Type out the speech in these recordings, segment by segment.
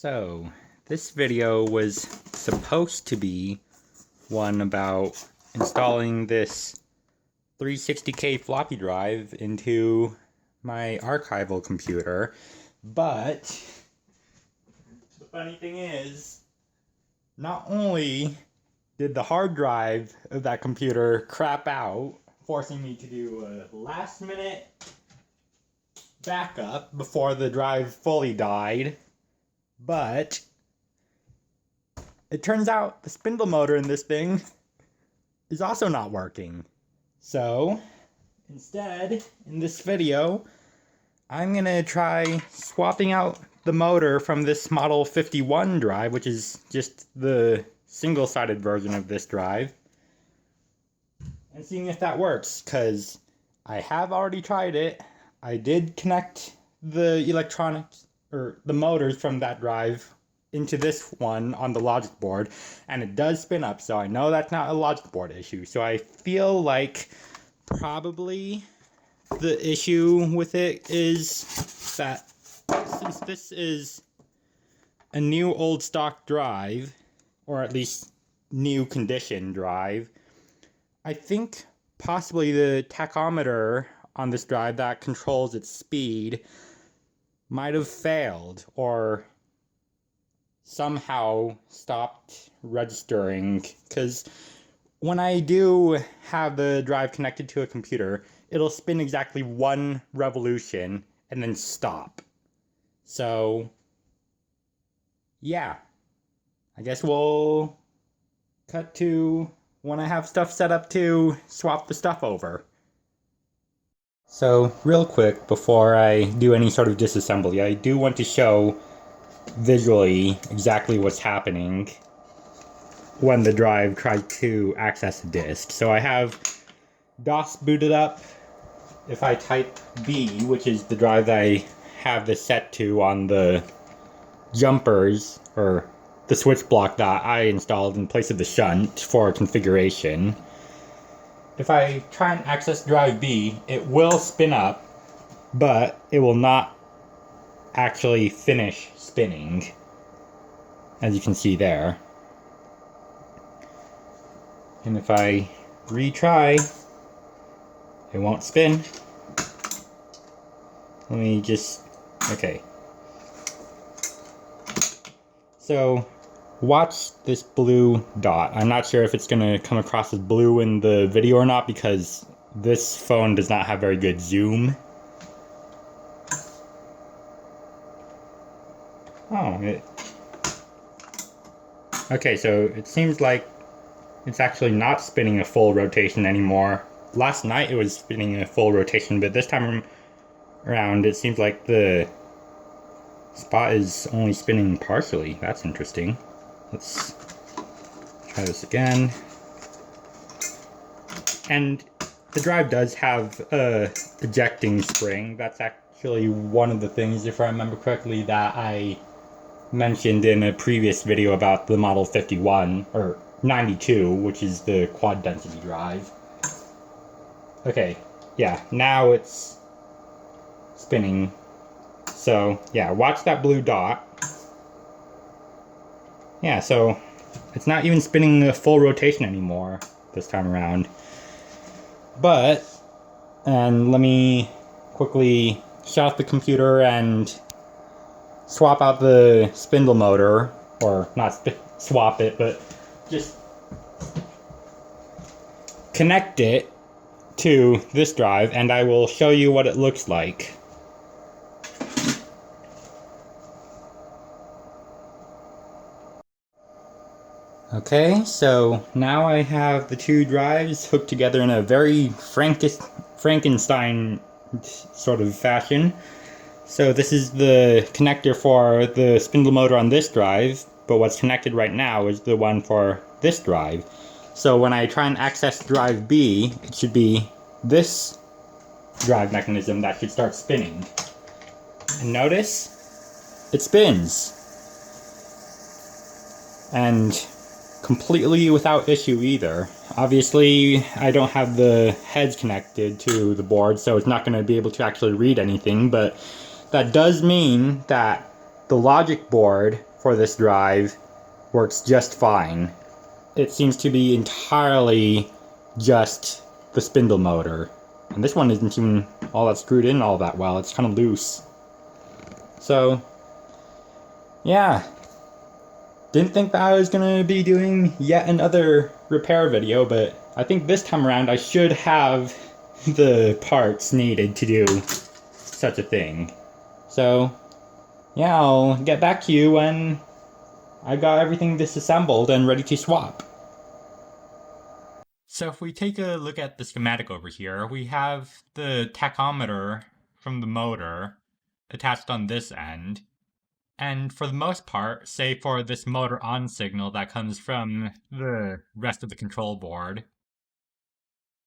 So, this video was supposed to be one about installing this 360K floppy drive into my archival computer, but the funny thing is, not only did the hard drive of that computer crap out, forcing me to do a last-minute backup before the drive fully died, but it turns out the spindle motor in this thing is also not working. So instead, in this video, I'm gonna try swapping out the motor from this Model 51 drive, which is just the single-sided version of this drive, and seeing if that works, because I have already tried it. I did connect the electronics, or the motors from that drive into this one on the logic board, and it does spin up, so I know that's not a logic board issue. So I feel like probably the issue with it is that since this is a new old stock drive, or at least new condition drive, I think possibly the tachometer on this drive that controls its speed might have failed or somehow stopped registering, because when I do have the drive connected to a computer, it'll spin exactly one revolution and then stop. So yeah, I guess we'll cut to when I have stuff set up to swap the stuff over. So real quick, before I do any sort of disassembly, I do want to show visually exactly what's happening when the drive tries to access the disk. So I have DOS booted up. If I type B, which is the drive that I have this set to on the jumpers, or the switch block that I installed in place of the shunt for configuration, if I try and access drive B, it will spin up, but it will not actually finish spinning, as you can see there. And if I retry, it won't spin. Let me just, okay. So watch this blue dot. I'm not sure if it's going to come across as blue in the video or not, because this phone does not have very good zoom. Oh, okay, so it seems like it's actually not spinning a full rotation anymore. Last night it was spinning a full rotation, but this time around it seems like the spot is only spinning partially. That's interesting. Let's try this again. And the drive does have a ejecting spring. That's actually one of the things, if I remember correctly, that I mentioned in a previous video about the Model 51, or 92, which is the quad density drive. Okay, yeah, now it's spinning. So, yeah, watch that blue dot. Yeah, so it's not even spinning a full rotation anymore this time around. But, and let me quickly shut off the computer and swap out the spindle motor, or not swap it, but just connect it to this drive, and I will show you what it looks like. Okay, so now I have the two drives hooked together in a very Frankenstein sort of fashion. So this is the connector for the spindle motor on this drive, but what's connected right now is the one for this drive. So when I try and access drive B, it should be this drive mechanism that should start spinning. And notice, it spins. And completely without issue either. Obviously, I don't have the heads connected to the board, so it's not going to be able to actually read anything, but that does mean that the logic board for this drive works just fine. It seems to be entirely just the spindle motor. And this one isn't even all that screwed in all that well. It's kind of loose. So, yeah. Didn't think that I was going to be doing yet another repair video, but I think this time around I should have the parts needed to do such a thing. So, yeah, I'll get back to you when I got everything disassembled and ready to swap. So if we take a look at the schematic over here, we have the tachometer from the motor attached on this end. And for the most part, save for this motor on signal that comes from the rest of the control board,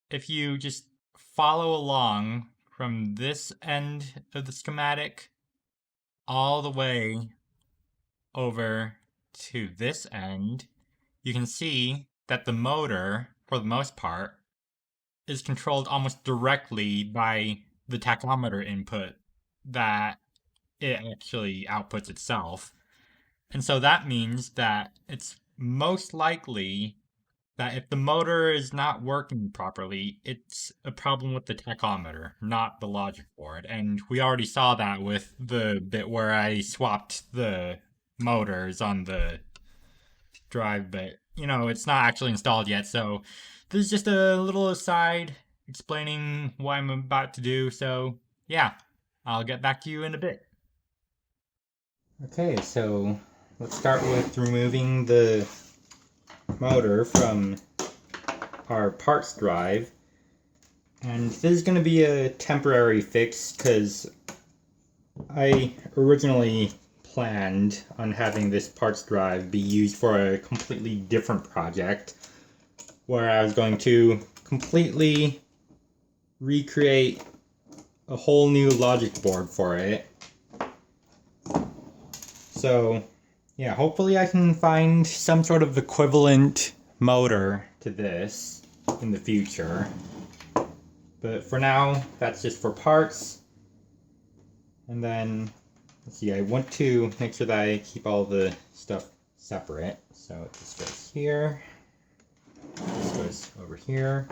if you just follow along from this end of the schematic all the way over to this end, you can see that the motor, for the most part, is controlled almost directly by the tachometer input that it actually outputs itself. And so that means that it's most likely that if the motor is not working properly, it's a problem with the tachometer, not the logic board. And we already saw that with the bit where I swapped the motors on the drive, but you know, it's not actually installed yet. So this is just a little aside explaining what I'm about to do. So yeah, I'll get back to you in a bit. Okay, so let's start with removing the motor from our parts drive. And this is going to be a temporary fix because I originally planned on having this parts drive be used for a completely different project where I was going to completely recreate a whole new logic board for it. So yeah, hopefully I can find some sort of equivalent motor to this in the future. But for now, that's just for parts. And then, let's see, I want to make sure that I keep all the stuff separate. So this goes here, this goes over here.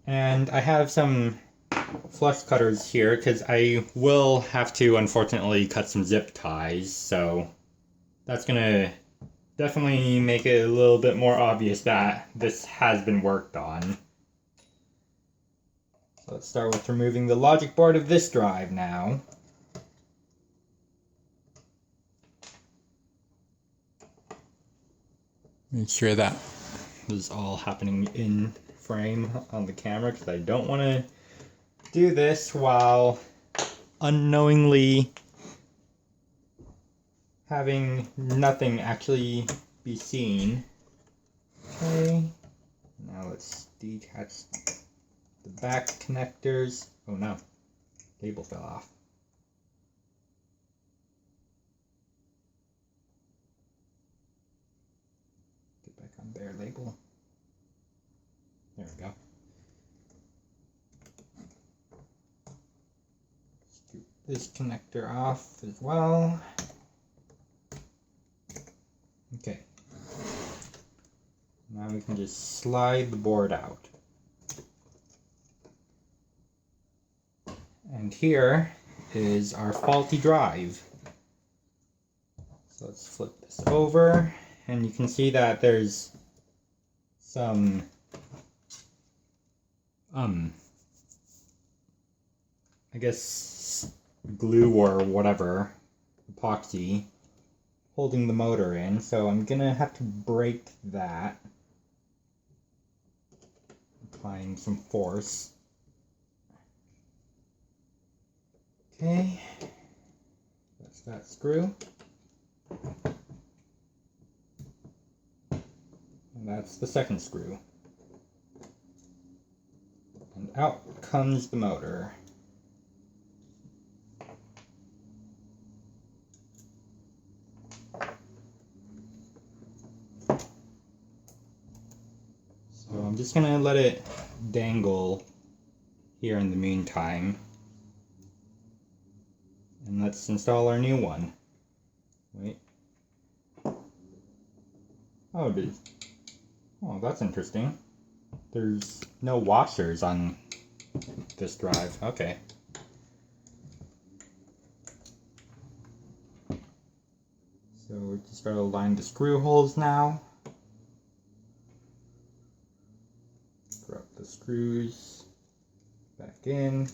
And I have some flush cutters here because I will have to unfortunately cut some zip ties, so that's gonna definitely make it a little bit more obvious that this has been worked on. So let's start with removing the logic board of this drive now. Make sure that this is all happening in frame on the camera because I don't want to do this while unknowingly having nothing actually be seen. Okay, now let's detach the back connectors. Oh no, cable fell off. Get back on bare label. There we go. Scoop this connector off as well. Okay. Now we can just slide the board out. And here is our faulty drive. So let's flip this over, and you can see that there's some I guess glue or whatever, epoxy, holding the motor in, so I'm gonna have to break that, applying some force. Okay, that's that screw. And that's the second screw. And out comes the motor. So I'm just gonna let it dangle here in the meantime. And let's install our new one. Oh, oh, that's interesting. There's no washers on this drive. Okay. So we just gotta align the screw holes now. Drop the screws back in.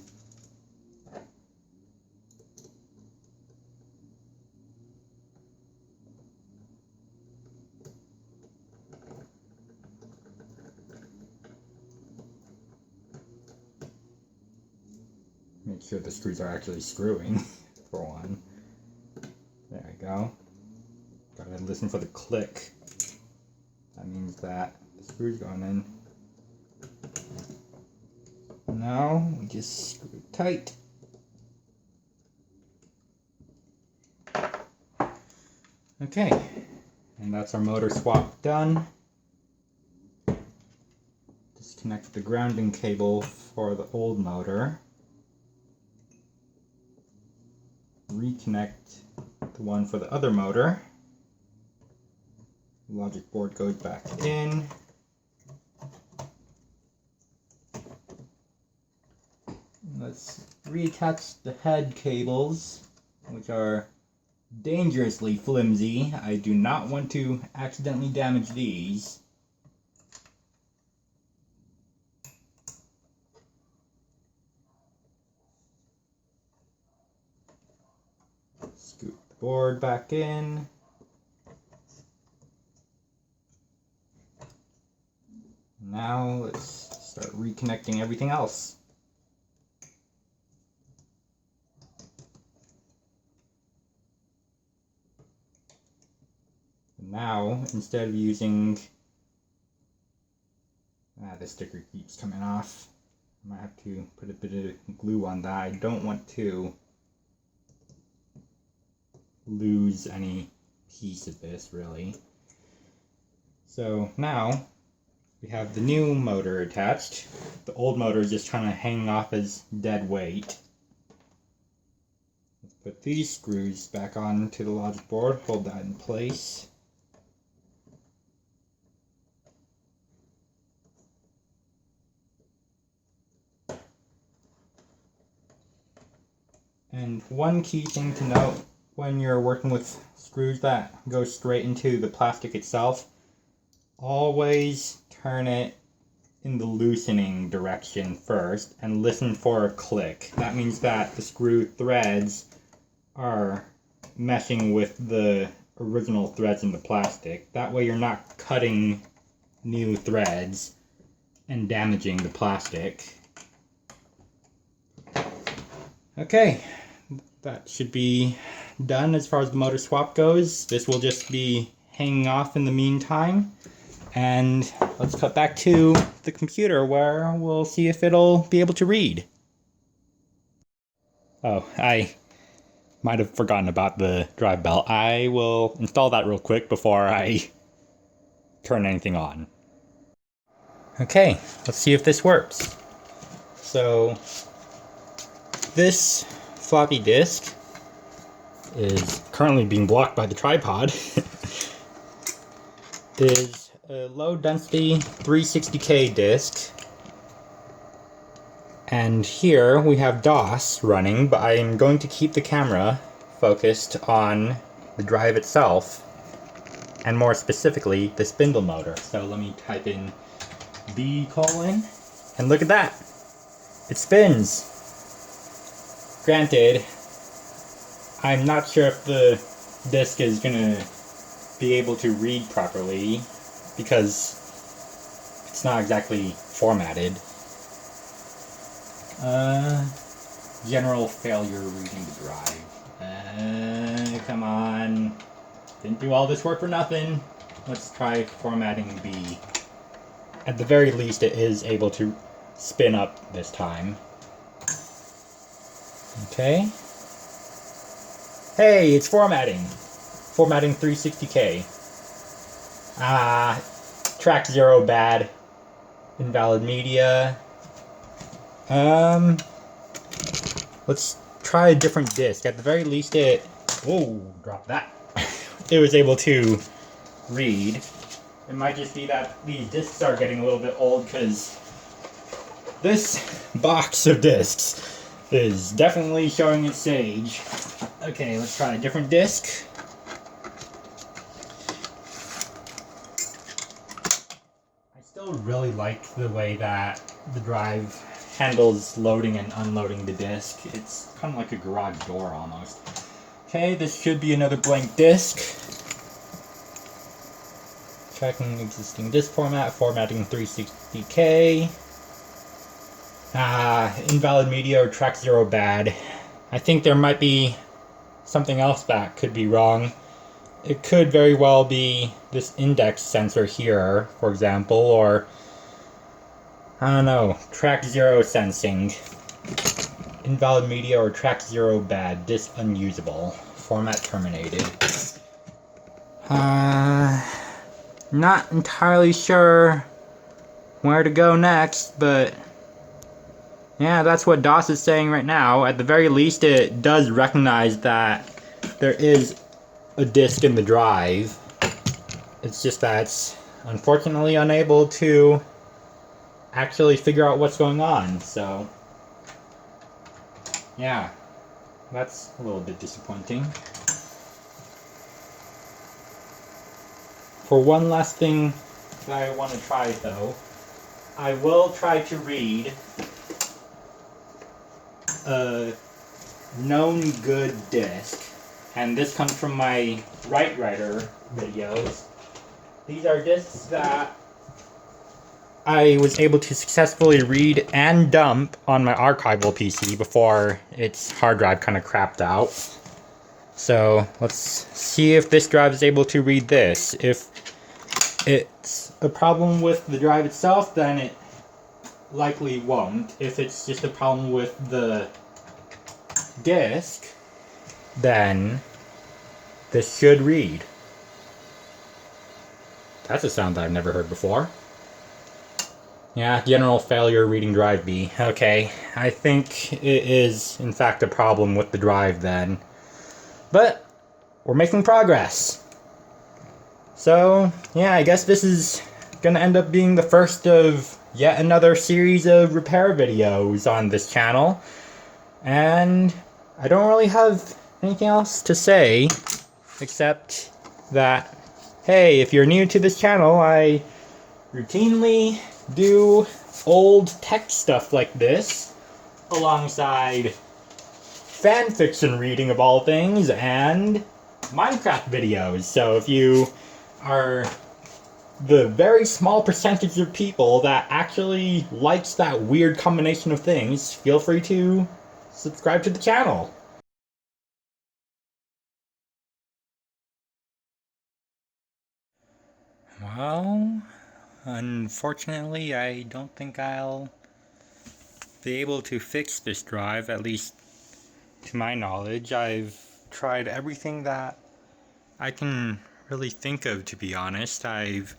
Make sure the screws are actually screwing, for one. There we go. Gotta listen for the click. That means that the screw's going in. Now we just screw it tight. Okay, and that's our motor swap done. Disconnect the grounding cable for the old motor. Reconnect the one for the other motor. The logic board goes back in. Let's reattach the head cables, which are dangerously flimsy. I do not want to accidentally damage these. Scoop the board back in. Now let's start reconnecting everything else. Now, instead of using... the sticker keeps coming off. I might have to put a bit of glue on that. I don't want to lose any piece of this, really. So now, we have the new motor attached. The old motor is just kind of hanging off as dead weight. Let's put these screws back onto the logic board, hold that in place. And one key thing to note when you're working with screws that go straight into the plastic itself, always turn it in the loosening direction first and listen for a click. That means that the screw threads are meshing with the original threads in the plastic. That way you're not cutting new threads and damaging the plastic. Okay, that should be done as far as the motor swap goes. This will just be hanging off in the meantime. And let's cut back to the computer where we'll see if it'll be able to read. Oh, I might have forgotten about the drive belt. I will install that real quick before I turn anything on. Okay, let's see if this works. So, this floppy disk is currently being blocked by the tripod. Is a low density 360K disk. And here we have DOS running, but I am going to keep the camera focused on the drive itself, and more specifically, the spindle motor. So let me type in B:, and look at that! It spins! Granted, I'm not sure if the disk is gonna be able to read properly, because it's not exactly formatted. General failure reading the drive. Come on. Didn't do all this work for nothing. Let's try formatting B. At the very least, it is able to spin up this time. Okay. Hey, it's formatting. Formatting 360K. Track 0 bad. Invalid media. Let's try a different disk. At the very least it... Whoa, drop that. It was able to read. It might just be that these discs are getting a little bit old because this box of discs is definitely showing its age. Okay, let's try a different disc. I still really like the way that the drive handles loading and unloading the disc. It's kind of like a garage door almost. Okay, this should be another blank disc. Checking existing disk format, formatting 360K. Invalid media or track 0 bad. I think there might be something else that could be wrong. It could very well be this index sensor here, for example, or I don't know, track 0 sensing. Invalid media or track 0 bad, disk unusable, format terminated. Not entirely sure where to go next, but yeah, that's what DOS is saying right now. At the very least, it does recognize that there is a disk in the drive. It's just that it's unfortunately unable to actually figure out what's going on, so yeah, that's a little bit disappointing. For one last thing that I want to try though, I will try to read a known good disk, and this comes from my Writer videos. These are disks that I was able to successfully read and dump on my archival PC before its hard drive kind of crapped out. So let's see if this drive is able to read this. If it's a problem with the drive itself, then it likely won't. If it's just a problem with the disk, then this should read. That's a sound that I've never heard before. Yeah, general failure reading drive B. Okay, I think it is in fact a problem with the drive then. But we're making progress. So, yeah, I guess this is gonna end up being the first of yet another series of repair videos on this channel. And I don't really have anything else to say, except that, hey, if you're new to this channel, I routinely do old tech stuff like this, alongside fanfiction reading of all things, and Minecraft videos. So if you are the very small percentage of people that actually likes that weird combination of things, feel free to subscribe to the channel. Well, unfortunately, I don't think I'll be able to fix this drive, at least to my knowledge. I've tried everything that I can really think of, to be honest. I've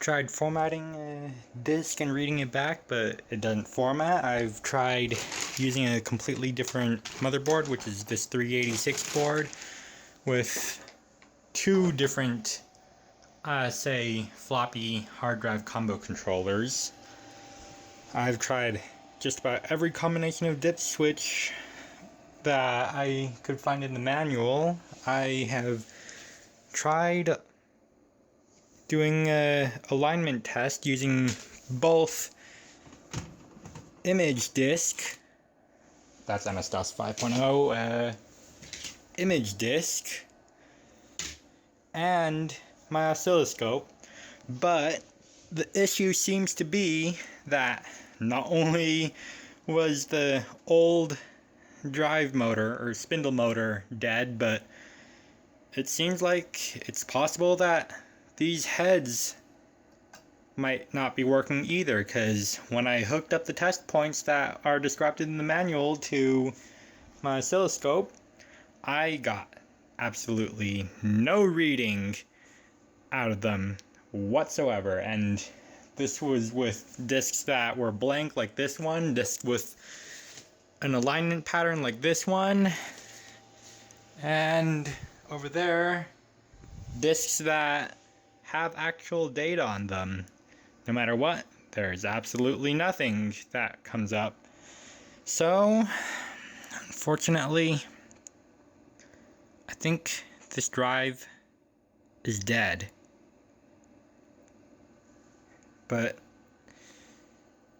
tried formatting a disk and reading it back, but it doesn't format. I've tried using a completely different motherboard, which is this 386 board, with two different, say, floppy hard drive combo controllers. I've tried just about every combination of dip switch that I could find in the manual. I have tried doing an alignment test using both ImageDisk, that's MS-DOS 5.0, ImageDisk, and my oscilloscope, but the issue seems to be that not only was the old drive motor or spindle motor dead, but it seems like it's possible that these heads might not be working either, because when I hooked up the test points that are described in the manual to my oscilloscope, I got absolutely no reading out of them whatsoever. And this was with discs that were blank like this one, discs with an alignment pattern like this one, and over there discs that have actual data on them. No matter what, there's absolutely nothing that comes up. So, unfortunately, I think this drive is dead. But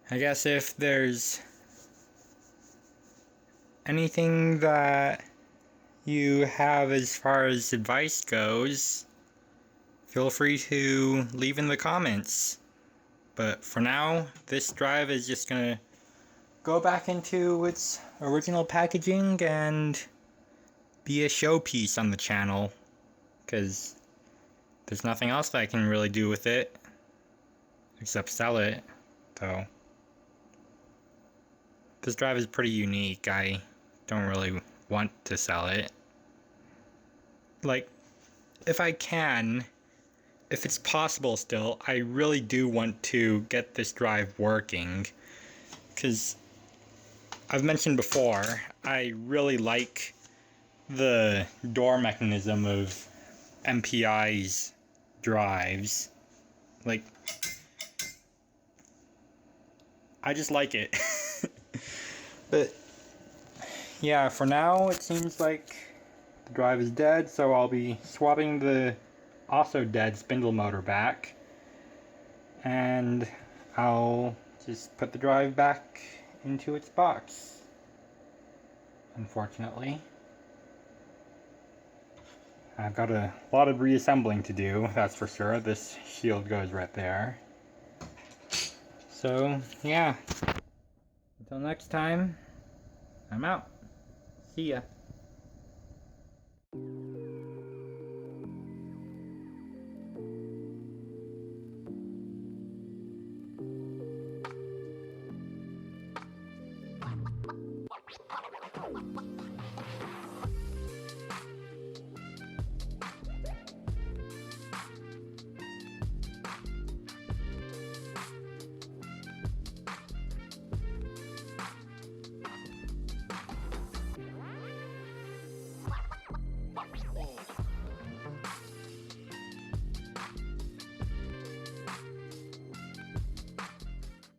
I guess if there's anything that you have as far as advice goes, feel free to leave in the comments. But for now, this drive is just gonna go back into its original packaging and be a showpiece on the channel, because there's nothing else that I can really do with it except sell it. So this drive is pretty unique. I don't really want to sell it. Like, if I can, if it's possible still, I really do want to get this drive working, because I've mentioned before, I really like the door mechanism of MPI's drives. Like, I just like it. But yeah, for now it seems like the drive is dead, so I'll be swapping the also dead spindle motor back, and I'll just put the drive back into its box, unfortunately. I've got a lot of reassembling to do, that's for sure. This shield goes right there. So, yeah. Until next time, I'm out. See ya.